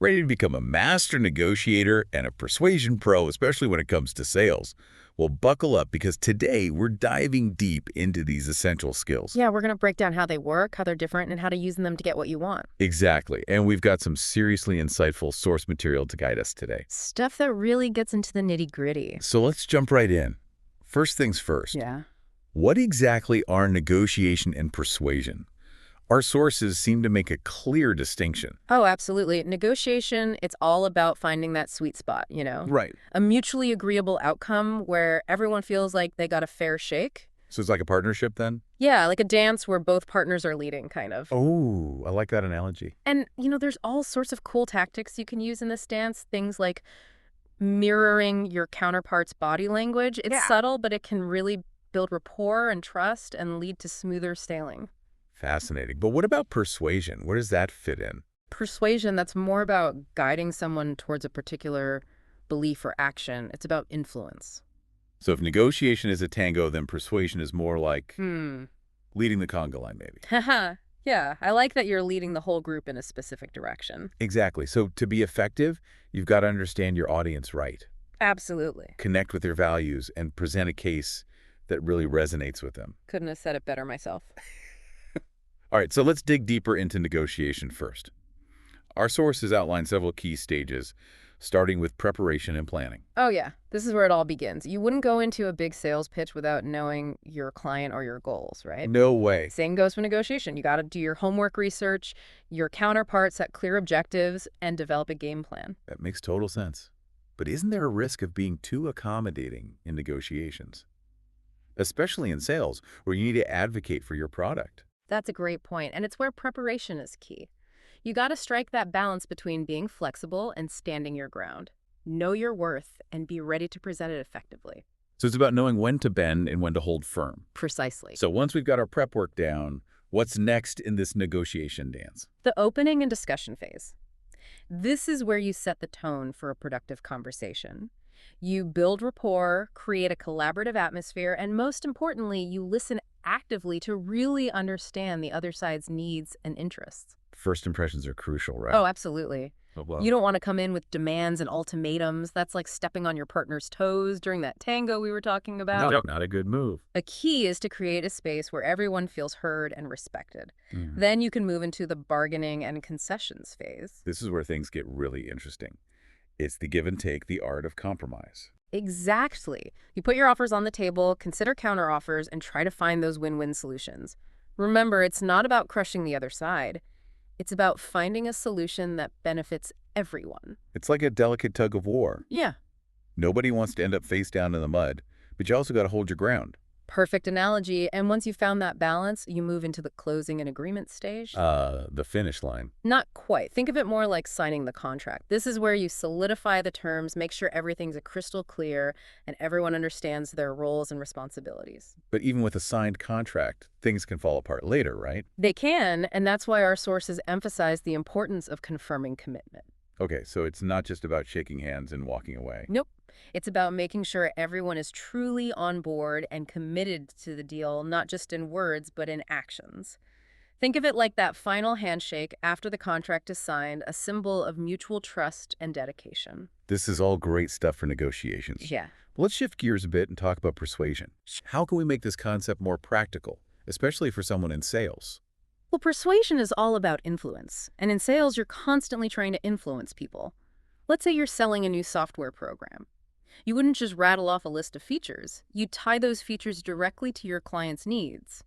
Ready to become a master negotiator and a persuasion pro, especially when it comes to sales? Well, buckle up because today we're diving deep into these essential skills. Yeah, we're going to break down how they work, how they're different, and how to use them to get what you want. Exactly. And we've got some seriously insightful source material to guide us today. Stuff that really gets into the nitty-gritty. So let's jump right in. First things first. Yeah. What exactly are negotiation and persuasion? Our sources seem to make a clear distinction. Oh, absolutely. Negotiation, it's all about finding that sweet spot, Right. A mutually agreeable outcome where everyone feels like they got a fair shake. So it's like a partnership then? Yeah, like a dance where both partners are leading, kind of. Oh, I like that analogy. And, there's all sorts of cool tactics you can use in this dance. Things like mirroring your counterpart's body language. It's subtle, but it can really build rapport and trust and lead to smoother sailing. Fascinating. But what about persuasion? Where does that fit in? Persuasion, that's more about guiding someone towards a particular belief or action. It's about influence. So if negotiation is a tango, then persuasion is more like leading the conga line, maybe. Haha. Yeah, I like that you're leading the whole group in a specific direction. Exactly. So to be effective, you've got to understand your audience right, Absolutely. connect with their values, and present a case that really resonates with them. Couldn't have said it better myself. All right, so let's dig deeper into negotiation first. Our sources outline several key stages, starting with preparation and planning. Oh, yeah. This is where it all begins. You wouldn't go into a big sales pitch without knowing your client or your goals, right? No way. Same goes for negotiation. You got to do your homework research, your counterpart, set clear objectives, and develop a game plan. That makes total sense. But isn't there a risk of being too accommodating in negotiations? Especially in sales, where you need to advocate for your product. That's a great point, and it's where preparation is key. You got to strike that balance between being flexible and standing your ground. Know your worth and be ready to present it effectively. So it's about knowing when to bend and when to hold firm. Precisely. So once we've got our prep work down, what's next in this negotiation dance? The opening and discussion phase. This is where you set the tone for a productive conversation. You build rapport, create a collaborative atmosphere, and most importantly, you listen actively to really understand the other side's needs and interests. First impressions are crucial, right? Oh, absolutely. Oh, well. You don't want to come in with demands and ultimatums. That's like stepping on your partner's toes during that tango we were talking about. No, not a good move. A key is to create a space where everyone feels heard and respected. Mm. Then you can move into the bargaining and concessions phase. This is where things get really interesting. It's the give and take, the art of compromise. Exactly. You put your offers on the table, consider counteroffers, and try to find those win-win solutions. Remember, it's not about crushing the other side. It's about finding a solution that benefits everyone. It's like a delicate tug of war. Yeah. Nobody wants to end up face down in the mud, but you also got to hold your ground. Perfect analogy. And once you've found that balance, you move into the closing and agreement stage. The finish line. Not quite. Think of it more like signing the contract. This is where you solidify the terms, make sure everything's a crystal clear, and everyone understands their roles and responsibilities. But even with a signed contract, things can fall apart later, right? They can, and that's why our sources emphasize the importance of confirming commitment. Okay, so it's not just about shaking hands and walking away. Nope. It's about making sure everyone is truly on board and committed to the deal, not just in words, but in actions. Think of it like that final handshake after the contract is signed, a symbol of mutual trust and dedication. This is all great stuff for negotiations. Yeah. But let's shift gears a bit and talk about persuasion. How can we make this concept more practical, especially for someone in sales? Well, persuasion is all about influence. And in sales, you're constantly trying to influence people. Let's say you're selling a new software program. You wouldn't just rattle off a list of features. You'd tie those features directly to your client's needs,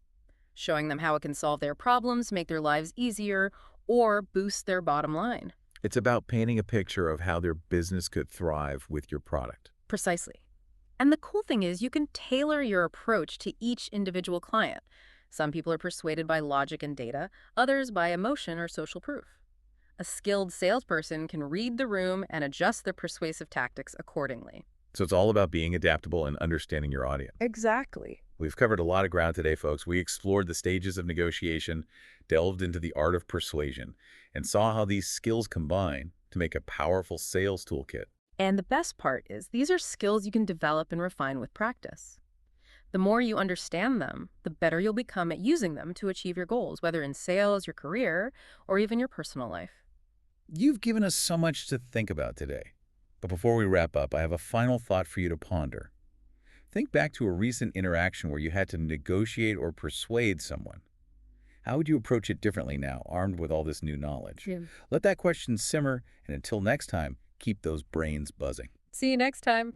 showing them how it can solve their problems, make their lives easier, or boost their bottom line. It's about painting a picture of how their business could thrive with your product. Precisely. And the cool thing is you can tailor your approach to each individual client. Some people are persuaded by logic and data, others by emotion or social proof. A skilled salesperson can read the room and adjust their persuasive tactics accordingly. So it's all about being adaptable and understanding your audience. Exactly. We've covered a lot of ground today, folks. We explored the stages of negotiation, delved into the art of persuasion, and saw how these skills combine to make a powerful sales toolkit. And the best part is these are skills you can develop and refine with practice. The more you understand them, the better you'll become at using them to achieve your goals, whether in sales, your career, or even your personal life. You've given us so much to think about today. But before we wrap up, I have a final thought for you to ponder. Think back to a recent interaction where you had to negotiate or persuade someone. How would you approach it differently now, armed with all this new knowledge? Yeah. Let that question simmer, and until next time, keep those brains buzzing. See you next time.